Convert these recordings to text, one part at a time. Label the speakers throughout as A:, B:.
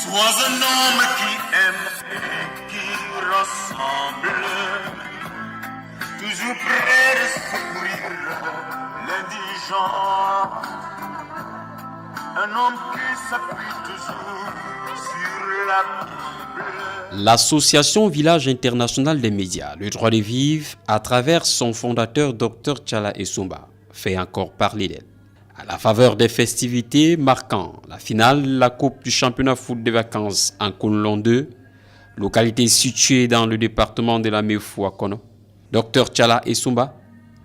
A: Sois un homme qui aime et qui ressemble, toujours prêt de secourir l'indigent. Un homme qui s'appuie toujours sur la Bible.
B: L'Association Village International des Médias, le droit de vivre, à travers son fondateur Dr Tchala Essomba, fait encore parler d'elle. À la faveur des festivités marquant la finale de la Coupe du championnat foot des vacances en Koulon 2, localité située dans le département de la Mefou à Kono, Dr Tchala Essomba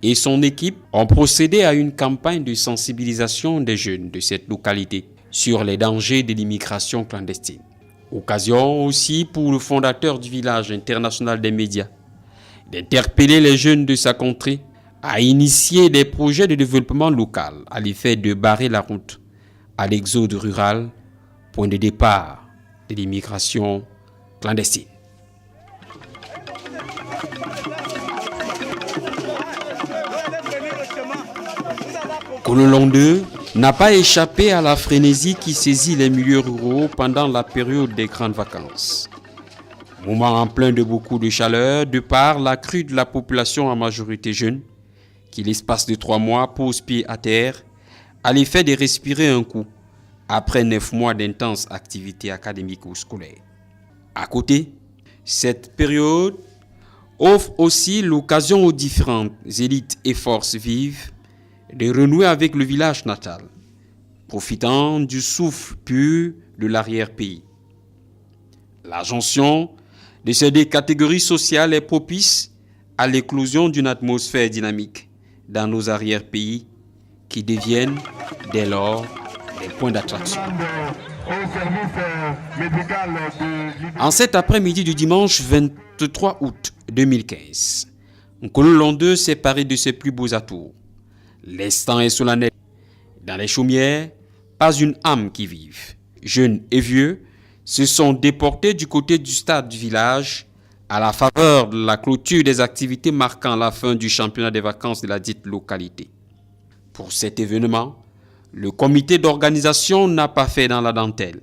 B: et son équipe ont procédé à une campagne de sensibilisation des jeunes de cette localité sur les dangers de l'immigration clandestine. Occasion aussi pour le fondateur du village international des médias d'interpeller les jeunes de sa contrée à initier des projets de développement local à l'effet de barrer la route à l'exode rural, point de départ de l'immigration clandestine. Koulon 2 n'a pas échappé à la frénésie qui saisit les milieux ruraux pendant la période des grandes vacances. Moment en plein de beaucoup de chaleur, de par la crue de la population en majorité jeune, qui l'espace de 3 mois pose pied à terre, à l'effet de respirer un coup, après 9 mois d'intenses activités académiques ou scolaires. À côté, cette période offre aussi l'occasion aux différentes élites et forces vives de renouer avec le village natal, profitant du souffle pur de l'arrière-pays. La jonction de ces deux catégories sociales est propice à l'éclosion d'une atmosphère dynamique dans nos arrière-pays qui deviennent dès lors des points d'attraction. En cet après-midi du dimanche 23 août 2015, Koulon 2 s'est paré de ses plus beaux atours. L'instant est solennel. Dans les chaumières, pas une âme qui vive. Jeunes et vieux se sont déportés du côté du stade du village à la faveur de la clôture des activités marquant la fin du championnat des vacances de la dite localité. Pour cet événement, le comité d'organisation n'a pas fait dans la dentelle.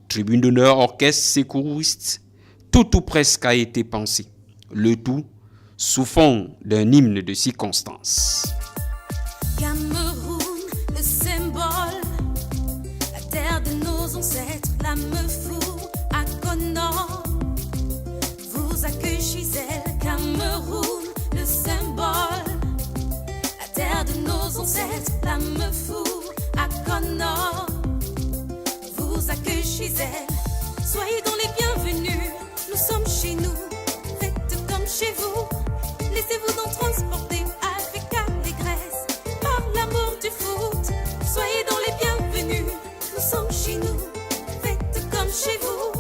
B: Tribune d'honneur, orchestre, secouristes, tout ou presque a été pensé. Le tout sous fond d'un hymne de circonstance.
C: Cameroun, le symbole, la terre de nos ancêtres, la Mefou à Kono, vous accueille chez elle. Cameroun, le symbole, la terre de nos ancêtres, la Mefou à Kono, vous accueille chez elle. Soyez donc les bienvenus, nous sommes chez nous, faites comme chez vous, laissez-vous donc transporter. Soyez donc les bienvenus, nous sommes chez nous, faites comme chez vous,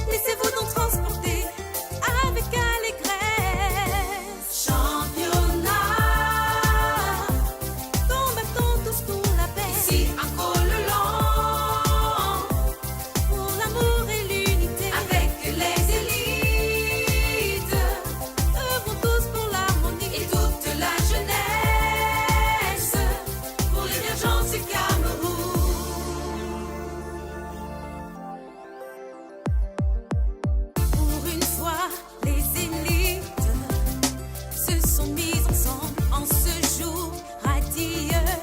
C: laissez-vous donc transporter avec allégresse. Championnat, combattons tous pour la paix, ici en Koulon, pour l'amour et l'unité, avec les élites, œuvrons tous pour l'harmonie et toute la jeunesse, pour l'émergence du Cameroun. Pour une fois, les élites se sont mises ensemble en ce jour radieux.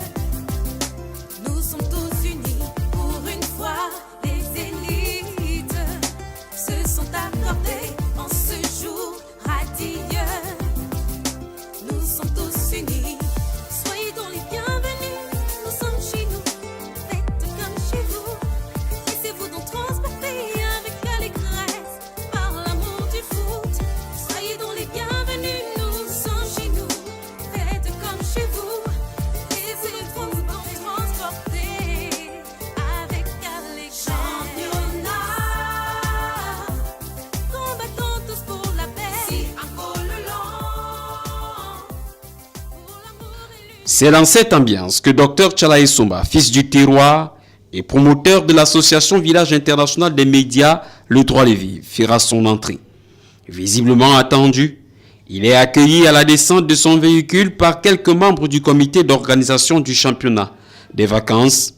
C: Nous sommes tous unis. Pour une fois, les élites se sont accordées en ce jour radieux. Nous sommes tous unis. Soyez donc les bienvenus. Nous sommes chez nous. Faites comme chez vous. Laissez-vous donc transporter avec allégresse par l'amour du foot. Soyez donc les bienvenus. Nous sommes chez nous. Faites comme chez vous. Laissez-vous donc transporter avec allégresse. Championnat, combattons tous pour la paix. Ici en Koulon, pour l'amour et l'unité.
B: C'est dans cette ambiance que Dr Tchala Essomba, fils du terroir et promoteur de l'association Village International des Médias, le droit de vivre, fera son entrée. Visiblement attendu, il est accueilli à la descente de son véhicule par quelques membres du comité d'organisation du championnat des vacances,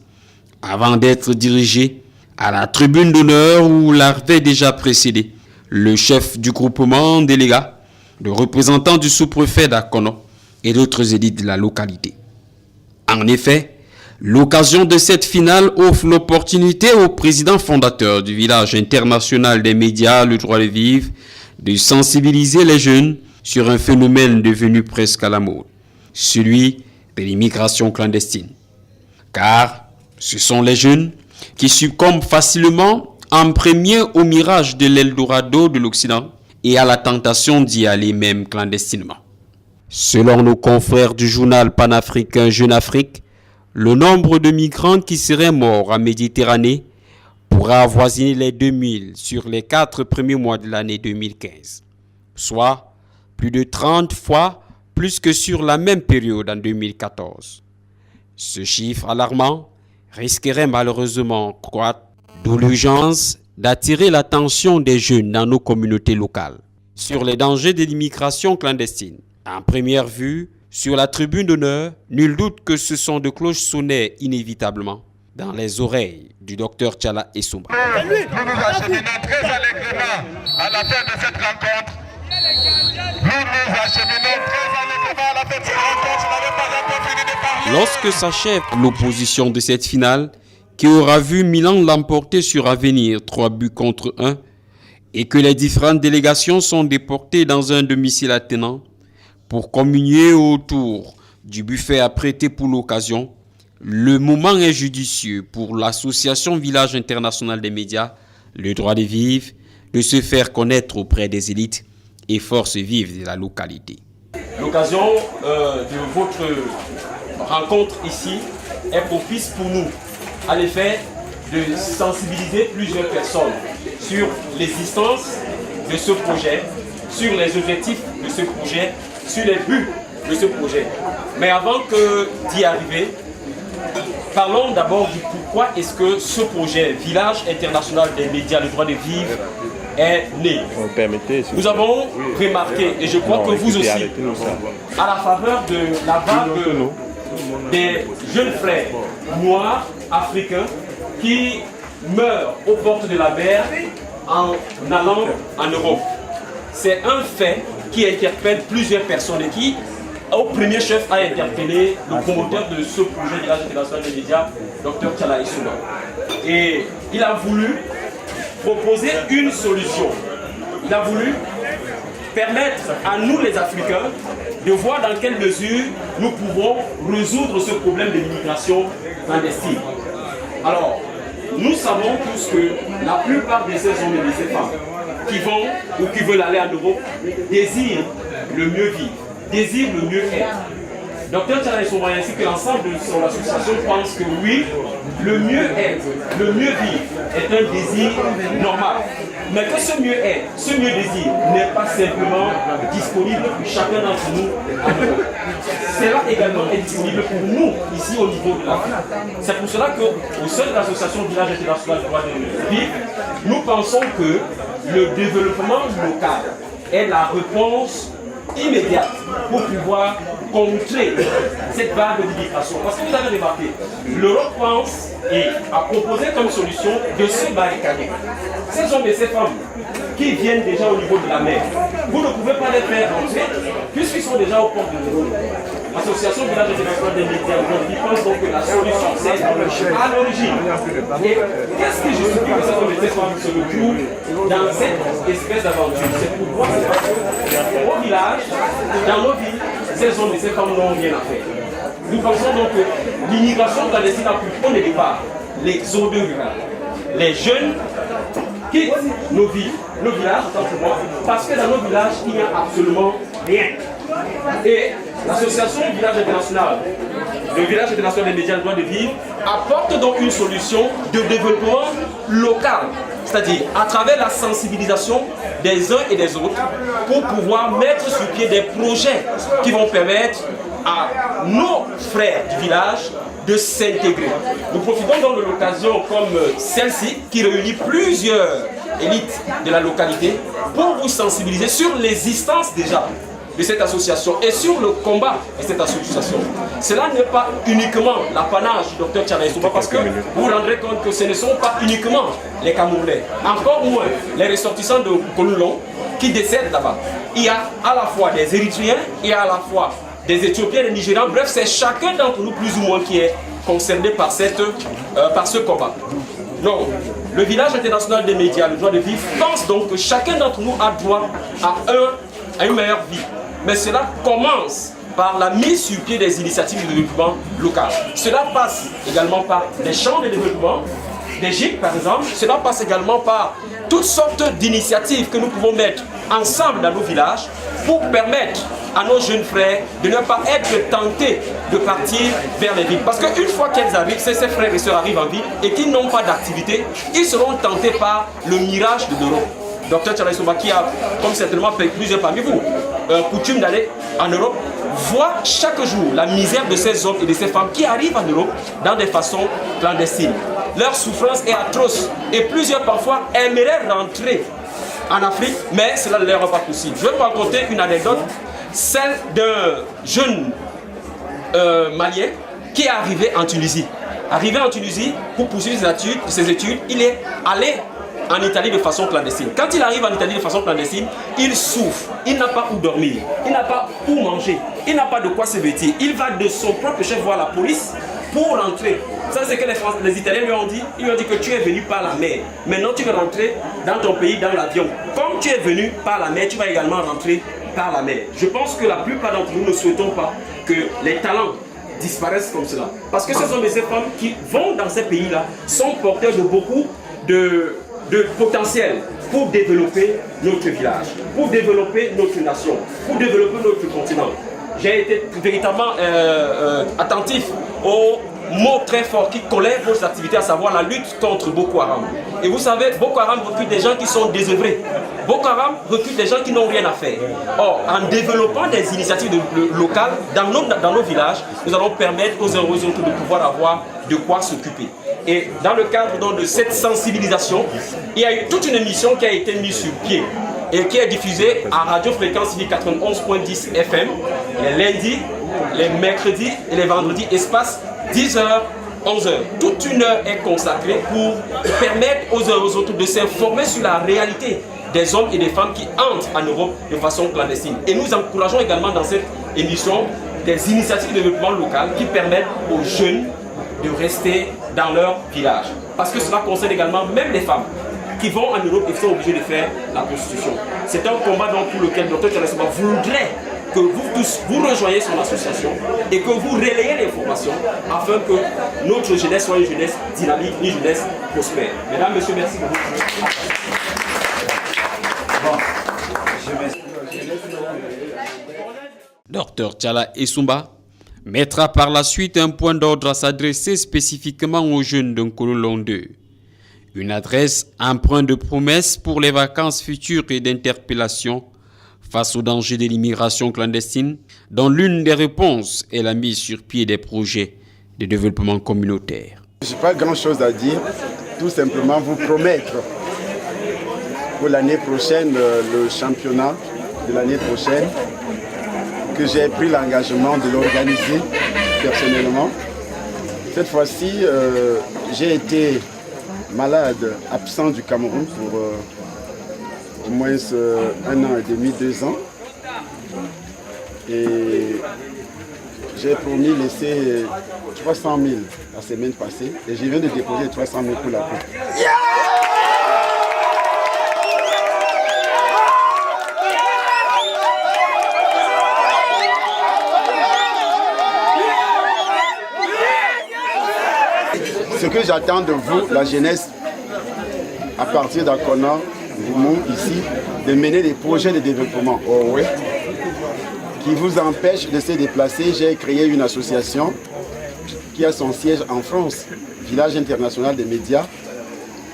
B: avant d'être dirigé À la tribune d'honneur où l'avait déjà précédé le chef du groupement délégat, le représentant du sous-préfet d'Akono et d'autres élites de la localité. En effet, l'occasion de cette finale offre l'opportunité au président fondateur du village international des médias, le droit de vivre, de sensibiliser les jeunes sur un phénomène devenu presque à la mode, celui de l'immigration clandestine. Car ce sont les jeunes qui succombent facilement en premier au mirage de l'Eldorado de l'Occident et à la tentation d'y aller même clandestinement. Selon nos confrères du journal panafricain Jeune Afrique, le nombre de migrants qui seraient morts en Méditerranée pourrait avoisiner les 2000 sur les 4 premiers mois de l'année 2015, soit plus de 30 fois plus que sur la même période en 2014. Ce chiffre alarmant risquerait malheureusement de croître, d'où l'urgence d'attirer l'attention des jeunes dans nos communautés locales sur les dangers de l'immigration clandestine. En première vue, sur la tribune d'honneur, nul doute que ce son de cloche sonnait inévitablement dans les oreilles du docteur Tchala Essoumba.
A: Nous nous acheminons très allègrement à la fin de cette rencontre. Nous nous acheminons très allègrement à la fin de cette rencontre. Je n'avais pas encore fini de parler.
B: Lorsque s'achève l'opposition de cette finale, qui aura vu Milan l'emporter sur Avenir 3 buts contre 1, et que les différentes délégations sont déportées dans un domicile attenant pour communier autour du buffet apprêté pour l'occasion, le moment est judicieux pour l'association Village International des médias, le droit de vivre, de se faire connaître auprès des élites et forces vives de la localité.
D: L'occasion de votre rencontre ici est propice pour nous, à l'effet de sensibiliser plusieurs personnes sur l'existence de ce projet, sur les objectifs de ce projet, sur les buts de ce projet. Mais avant d'y arriver, parlons d'abord du pourquoi est-ce que ce projet Village International des médias, le droit de vivre, est né. Nous avons remarqué, et je crois que vous aussi, à la faveur de la vague des jeunes frères noirs africains qui meurent aux portes de la mer en allant en Europe. C'est un fait qui interpelle plusieurs personnes et qui, au premier chef, a interpellé le promoteur de ce projet Village International des médias, Dr Tchala Essoumba. Et il a voulu proposer une solution. Il a voulu permettre à nous les Africains de voir dans quelle mesure nous pouvons résoudre ce problème de l'immigration clandestine. Alors, nous savons tous que la plupart de ces hommes et de ces femmes qui vont ou qui veulent aller en Europe désirent le mieux vivre, désirent le mieux être. Dr Tchala Essoumba ainsi que l'ensemble de son association pensent que oui, le mieux être, le mieux vivre est un désir normal. Mais que ce mieux être, ce mieux désir n'est pas simplement disponible pour chacun d'entre nous en Europe. Cela également est disponible pour nous ici au niveau de l'Afrique. C'est pour cela qu'au sein de l'association Village International du droit de vivre, nous pensons que le développement local est la réponse immédiate pour pouvoir contrer cette vague d'immigration. Parce que vous avez remarqué, l'Europe pense et a proposé comme solution de se barricader. Ces hommes et ces femmes qui viennent déjà au niveau de la mer, vous ne pouvez pas les faire entrer puisqu'ils sont déjà au port de l'Europe. L'association Village International des médias aujourd'hui pense donc que la solution c'est à l'origine. Et qu'est-ce que je supplie que ces hommes et ces femmes se retrouvent dans cette espèce d'aventure? C'est pour voir au village, dans nos villes, ces hommes et ces femmes n'ont rien à faire. Nous pensons donc que l'immigration clandestine a pris au départ les zones rurales. Les jeunes quittent nos villes, nos villages, autant pour moi, parce que dans nos villages, il n'y a absolument rien. Et l'association Village International, le Village International des médias, le droit de vivre, apporte donc une solution de développement local, c'est-à-dire à travers la sensibilisation des uns et des autres pour pouvoir mettre sur pied des projets qui vont permettre à nos frères du village de s'intégrer. Nous profitons donc de l'occasion comme celle-ci qui réunit plusieurs élites de la localité pour vous sensibiliser sur l'existence déjà de cette association et sur le combat de cette association. Cela n'est pas uniquement l'apanage du docteur Tchala Essouba, parce que vous vous rendrez compte que ce ne sont pas uniquement les Camerounais, encore moins les ressortissants de Kololong qui décèdent là-bas. Il y a à la fois des Érythréens et à la fois des Éthiopiens, des Nigérians, bref, c'est chacun d'entre nous plus ou moins qui est concerné par ce combat. Donc, le village international des médias, le droit de vivre, pense donc que chacun d'entre nous a droit à une meilleure vie. Mais cela commence par la mise sur pied des initiatives de développement local. Cela passe également par des champs de développement, des GIC par exemple. Cela passe également par toutes sortes d'initiatives que nous pouvons mettre ensemble dans nos villages pour permettre à nos jeunes frères de ne pas être tentés de partir vers les villes. Parce qu'une fois qu'ils arrivent, ces frères et sœurs arrivent en ville et qu'ils n'ont pas d'activité, ils seront tentés par le mirage de l'Europe. Docteur Tchala Essouba, qui a, comme certainement plusieurs parmi vous, coutume d'aller en Europe, voit chaque jour la misère de ces hommes et de ces femmes qui arrivent en Europe dans des façons clandestines. Leur souffrance est atroce et plusieurs parfois aimeraient rentrer en Afrique, mais cela ne leur est pas possible. Je vais vous raconter une anecdote, celle d'un jeune Malien qui est arrivé en Tunisie. Arrivé en Tunisie pour poursuivre ses études, il est allé en Italie de façon clandestine. Quand il arrive en Italie de façon clandestine, il souffre, il n'a pas où dormir, il n'a pas où manger, il n'a pas de quoi se vêtir. Il va de son propre chef voir la police pour rentrer. Ça, c'est que les Italiens lui ont dit. Ils lui ont dit que tu es venu par la mer. Maintenant, tu vas rentrer dans ton pays, dans l'avion. Comme tu es venu par la mer, tu vas également rentrer par la mer. Je pense que la plupart d'entre nous ne souhaitons pas que les talents disparaissent comme cela. Parce que ce sont des femmes qui vont dans ces pays-là, sont porteurs de beaucoup de potentiel pour développer notre village, pour développer notre nation, pour développer notre continent. J'ai été véritablement attentif aux mots très forts qui collèrent vos activités, à savoir la lutte contre Boko Haram. Et vous savez, Boko Haram recrute des gens qui sont désœuvrés. Boko Haram recrute des gens qui n'ont rien à faire. Or, en développant des initiatives locales dans nos villages, nous allons permettre aux autres de pouvoir avoir de quoi s'occuper. Et dans le cadre donc, de cette sensibilisation, il y a eu toute une émission qui a été mise sur pied et qui est diffusée à Radio Fréquence Civique 91.10 FM les lundis, les mercredis et les vendredis, espace 10h, 11h. Toute une heure est consacrée pour permettre aux autres de s'informer sur la réalité des hommes et des femmes qui entrent en Europe de façon clandestine. Et nous encourageons également dans cette émission des initiatives de développement local qui permettent aux jeunes de rester dans leur village. Parce que cela concerne également même les femmes qui vont en Europe et qui sont obligées de faire la prostitution. C'est un combat donc pour lequel Dr Tchala Essouba voudrait que vous tous vous rejoigniez son association et que vous relayez l'information afin que notre jeunesse soit une jeunesse dynamique, une jeunesse prospère. Mesdames, Messieurs, merci beaucoup.
B: Dr Tchala Essouba mettra par la suite un point d'ordre à s'adresser spécifiquement aux jeunes de Kololong 2. Une adresse empreinte de promesses pour les vacances futures et d'interpellation face au danger de l'immigration clandestine, dont l'une des réponses est la mise sur pied des projets de développement communautaire.
E: Je n'ai pas grand-chose à dire, tout simplement vous promettre pour l'année prochaine, le championnat de l'année prochaine, que j'ai pris l'engagement de l'organiser personnellement. Cette fois-ci, j'ai été malade, absent du Cameroun pour au moins 1 an et demi, 2 ans. Et j'ai promis laisser 300 000 la semaine passée et je viens de déposer 300 000 pour la coupe. Ce que j'attends de vous, la jeunesse, à partir d'Akona, Goumou, ici, de mener des projets de développement qui vous empêchent de se déplacer. J'ai créé une association qui a son siège en France, Village international des médias.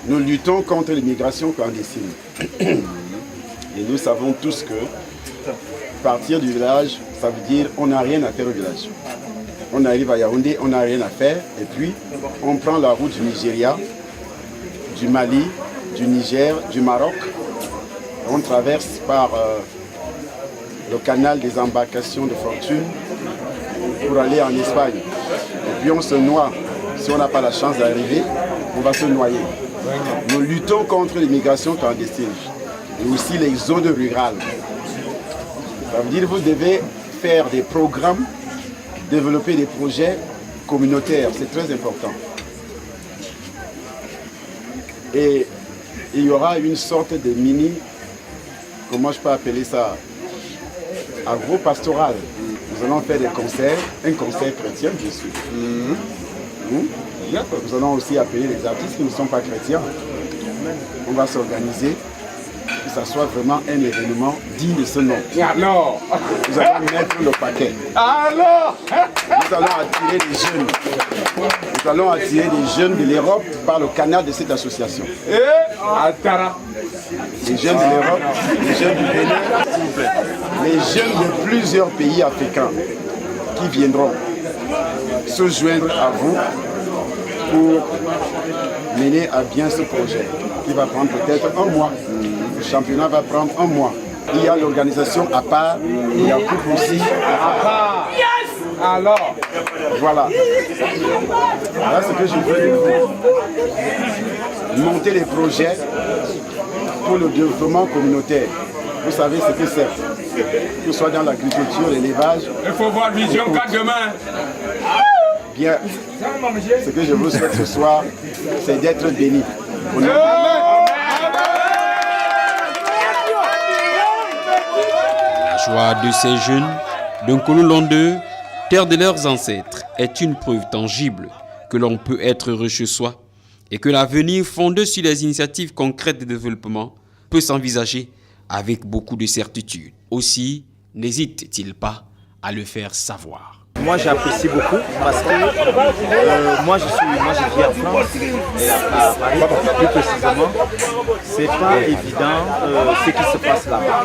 E: Nous luttons contre l'immigration clandestine. Et nous savons tous que partir du village, ça veut dire on n'a rien à faire au village. On arrive à Yaoundé, on n'a rien à faire, et puis on prend la route du Nigeria, du Mali, du Niger, du Maroc. On traverse par le canal des embarcations de fortune pour aller en Espagne. Et puis on se noie. Si on n'a pas la chance d'arriver, on va se noyer. Nous luttons contre l'immigration clandestine et aussi les zones rurales. Ça veut dire que vous devez faire des programmes, développer des projets communautaires. C'est très important. Et il y aura une sorte de mini, comment je peux appeler ça, agro-pastoral. Nous allons faire des concerts, un concert chrétien bien sûr. Nous allons aussi appeler les artistes qui ne sont pas chrétiens. On va s'organiser, que ça soit vraiment un événement digne de ce nom.
A: Alors,
E: nous allons mettre le paquet.
A: alors,
E: Nous allons attirer des jeunes. Nous allons attirer des jeunes de l'Europe par le canal de cette association.
A: Altara.
E: Les jeunes de l'Europe, les jeunes du Bénin, s'il vous plaît. Les jeunes de plusieurs pays africains qui viendront se joindre à vous pour mener à bien ce projet qui va prendre peut-être un mois. Le championnat va prendre un mois. Il y a l'organisation à part, il y a couple aussi à part.
A: Alors,
E: Voilà. Voilà ce que je veux de vous. Monter des projets pour le développement communautaire. Vous savez ce que c'est. Que ce soit dans l'agriculture, l'élevage.
A: il faut voir Vision 4 demain.
E: Bien. Ce que je vous souhaite ce soir, c'est d'être béni.
B: La joie de ces jeunes d'un Cololon 2, terre de leurs ancêtres, est une preuve tangible que l'on peut être heureux chez soi et que l'avenir fondé sur les initiatives concrètes de développement peut s'envisager avec beaucoup de certitude. Aussi, n'hésite-t-il pas à le faire savoir.
F: Moi j'apprécie beaucoup parce que moi je vis en France et à Paris plus précisément. C'est pas évident ce qui se passe là-bas.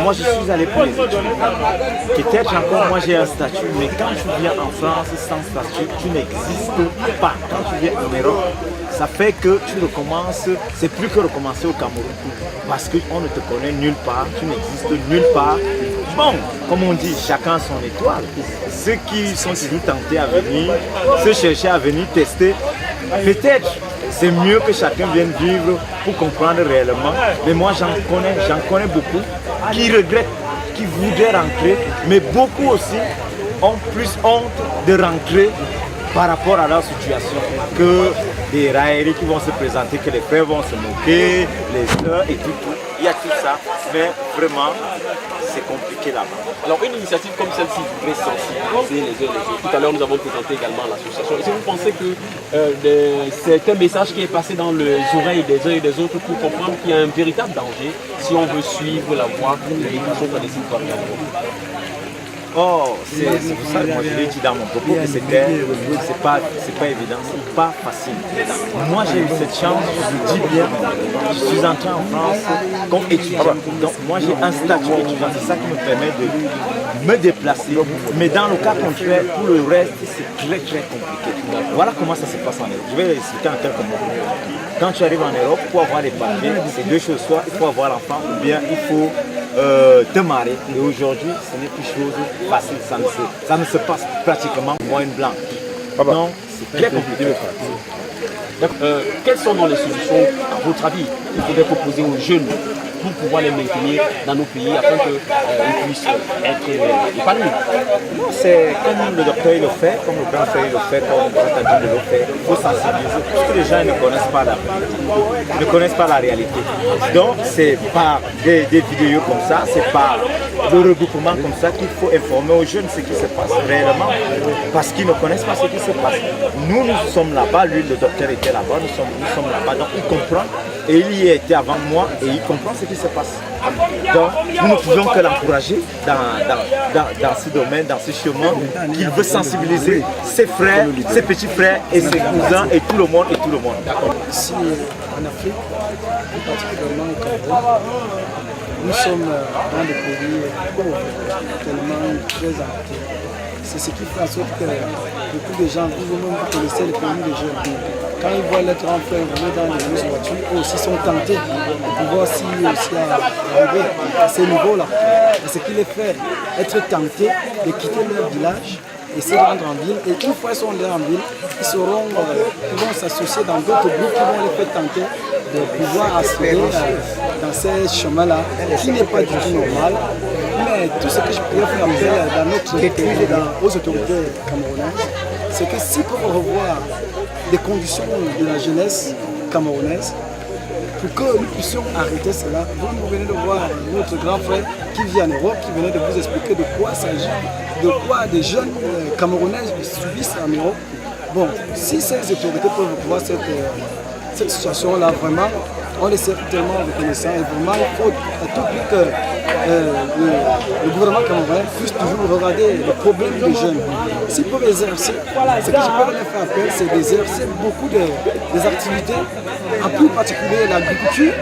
F: Moi je suis allé pour les études. Peut-être encore moi j'ai un statut, mais quand tu viens en France sans statut, tu n'existes pas. Quand tu viens en Europe, ça fait que tu recommences, c'est plus que recommencer au Cameroun. Parce qu'on ne te connaît nulle part, tu n'existes nulle part. Bon, comme on dit, chacun son étoile. Ceux qui sont toujours tentés à venir, se chercher à venir tester, peut-être c'est mieux que chacun vienne vivre pour comprendre réellement. Mais moi j'en connais beaucoup qui regrettent, qui voudraient rentrer, mais beaucoup aussi ont plus honte de rentrer par rapport à leur situation que des railleries qui vont se présenter, que les frères vont se moquer, les sœurs et tout. Il y a tout ça, mais vraiment c'est compliqué là-bas.
D: Alors une initiative comme celle-ci devrait sensibiliser les uns les autres. Tout à l'heure nous avons présenté également l'association. Est-ce que vous pensez que c'est un message qui est passé dans les oreilles des uns et des autres pour comprendre qu'il y a un véritable danger si on veut suivre la voie de l'immigration clandestine par le Cameroun?
F: Oh, c'est pour ça que moi je l'ai dit dans mon propos que c'est pas évident, c'est pas facile. Moi j'ai eu cette chance, je dis bien, je suis entré en France comme étudiant. Donc moi j'ai un statut étudiant, c'est ça qui me permet de me déplacer. Mais dans le cas contraire, pour le reste, c'est très très compliqué. Voilà comment ça se passe en Europe. Je vais l'expliquer en quelques mots. Quand tu arrives en Europe, pour avoir les papiers, c'est deux choses. Soit il faut avoir l'enfant ou bien il faut te marier. Et aujourd'hui, ce n'est plus chose facile. Ça ne se passe pratiquement moins une blanche. Donc, c'est très compliqué.
D: Quelles sont donc les solutions, à votre avis, qu'il faudrait proposer aux jeunes pour pouvoir les maintenir dans nos pays afin qu'ils puissent être épanouis?
F: C'est comme le docteur le fait, comme le grand frère le fait, comme le grand adjoint le fait. Il faut sensibiliser. Parce que les gens ne connaissent pas la réalité. Ils ne connaissent pas la réalité. Donc c'est par des vidéos comme ça, c'est par le regroupement comme ça qu'il faut informer aux jeunes ce qui se passe réellement. Parce qu'ils ne connaissent pas ce qui se passe. Nous sommes là-bas, lui le docteur était là-bas, nous sommes là-bas. Donc il comprend. Et il y était avant moi et il comprend ce qui se passe. Donc nous ne pouvons que l'encourager dans ce domaine, dans ce chemin, qu'il veut sensibiliser ses frères, ses petits frères et ses cousins et tout le monde et tout le monde.
G: Ici en Afrique, particulièrement au Cameroun, nous sommes dans des pays pauvres, tellement très arrêtés. C'est ce qui fait en sorte que beaucoup de gens, vous-même vous connaissez les pays des jeunes. quand ils voient leurs grands frères rouler dans les grosses voitures, eux aussi sont tentés de pouvoir aussi arriver à ce niveau-là. Et ce qui les fait être tentés de quitter leur village et se rendre en ville. Et une fois qu'ils sont là en ville, ils vont s'associer dans d'autres groupes qui vont les faire tenter de pouvoir assurer dans ces chemins-là, qui n'est pas du tout normal. Mais tout ce que je pourrais faire appel dans notre pays, aux autorités camerounaises, c'est que s'ils peuvent revoir les conditions de la jeunesse camerounaise, pour que nous puissions arrêter cela, vous venez de voir notre grand frère qui vit en Europe, qui venait de vous expliquer de quoi il s'agit, de quoi des jeunes Camerounais subissent en Europe. Bon, si ces autorités peuvent voir cette situation-là, vraiment, on les est tellement reconnaissants et vraiment, il faut à tout prix que le gouvernement camerounais puisse toujours regarder les problèmes des jeunes. S'ils peuvent exercer, ce que je peux leur faire appel, c'est d'exercer beaucoup des activités, en plus particulier l'agriculture,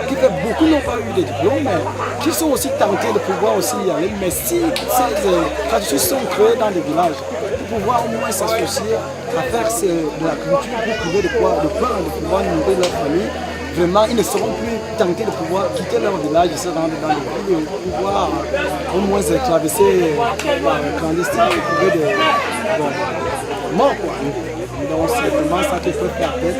G: qui fait beaucoup n'ont pas eu de diplômes, mais qui sont aussi tentés de pouvoir aussi y aller. Mais si ces traditions sont créées dans des villages, pour pouvoir au moins s'associer à faire de l'agriculture pour trouver de pain, de pouvoir nourrir leur famille, vraiment, ils ne seront plus tentés de pouvoir quitter leur village et se rendre dans les villes, pour pouvoir au moins traverser clandestin et trouver des morts. Donc c'est vraiment ça qu'il faut faire appel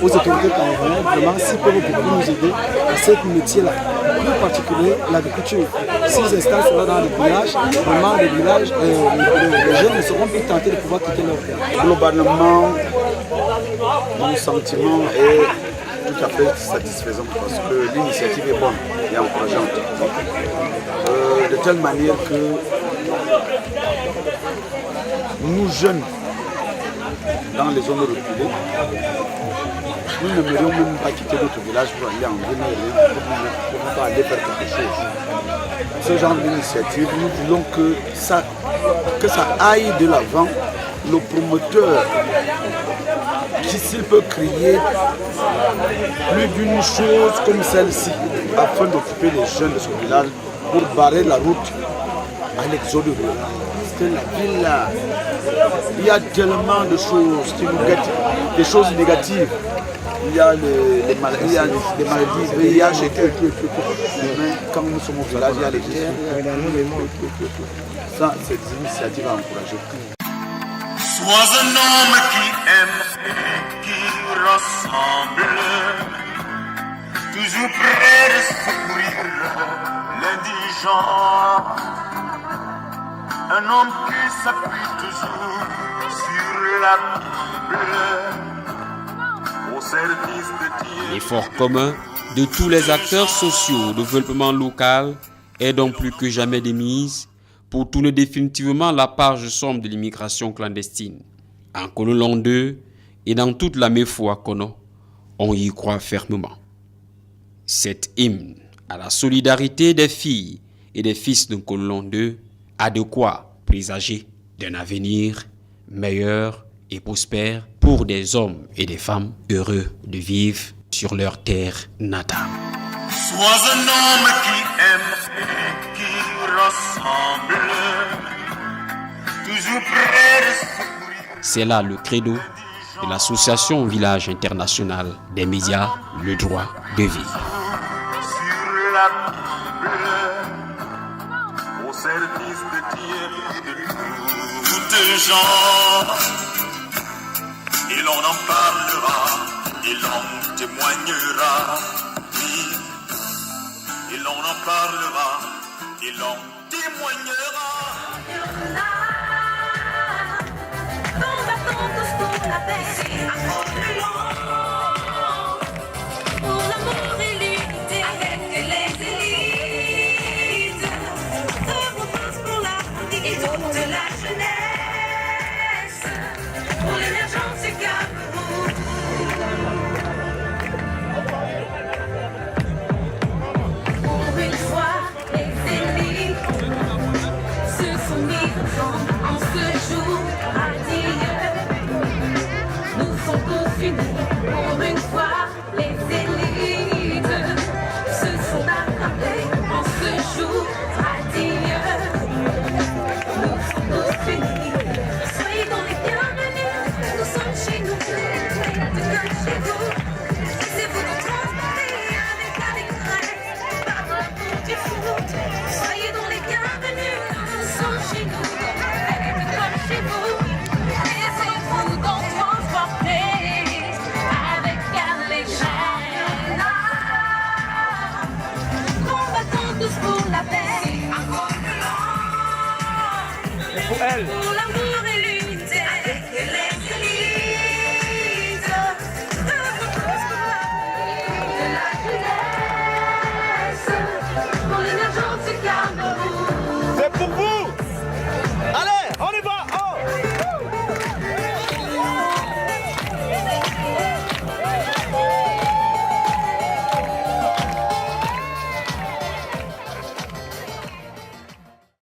G: aux autorités camerounaises, vraiment s'ils peuvent beaucoup nous aider à ce métier-là, plus particulier l'agriculture. S'ils installent cela dans les villages, vraiment les jeunes ne seront plus tentés de pouvoir quitter leur village.
F: Globalement, mon sentiment est tout à fait satisfaisant parce que l'initiative est bonne et encourageante. De telle manière que nous jeunes, dans les zones reculées, nous n'aimerions même pas quitter notre village pour aller en ville, pour aller faire quelque chose. Ce genre d'initiative, nous voulons que ça aille de l'avant. Le promoteur, qui s'il peut créer plus d'une chose comme celle-ci, afin d'occuper les jeunes de ce village pour barrer la route à l'exode rural. Parce que la ville là, il y a tellement de choses qui nous guettent, des choses négatives. Il y a les maladies, VIH et tout. Quand nous sommes au village, il y a les guerres. Ça, c'est des initiatives à encourager.
A: Sois un homme qui aime et qui ressemble, toujours prêt de secourir l'indigent. Un homme qui s'appuie toujours sur la Bible, au service de Dieu.
B: L'effort commun de tous les acteurs sociaux au développement local est donc plus que jamais de mise pour tourner définitivement la page sombre de l'immigration clandestine. En Cololong 2 et dans toute la Mefo Kono, on y croit fermement. Cet hymne à la solidarité des filles et des fils de Cololong 2 a de quoi présager d'un avenir meilleur et prospère pour des hommes et des femmes heureux de vivre sur leur terre natale.
A: Sois un homme qui aime et qui ressemble, toujours prêt de secourir.
B: C'est là le credo de l'association Village International des médias, le droit de vivre.
A: Sur la Bible, au service de Dieu et de toutes gens. Et l'on en parlera, et l'on témoignera. Oui. Et l'on en parlera, et l'on témoignera.
C: Combattons tous pour la paix, pour l'amour et l'unité, avec les élites. Œuvrons tous pour la dignité de la jeunesse, pour l'émergence du Cameroun. Pour une fois, les élites se sont mis ensemble en ce jour radieux. Nous sommes tous unis.
H: Michel.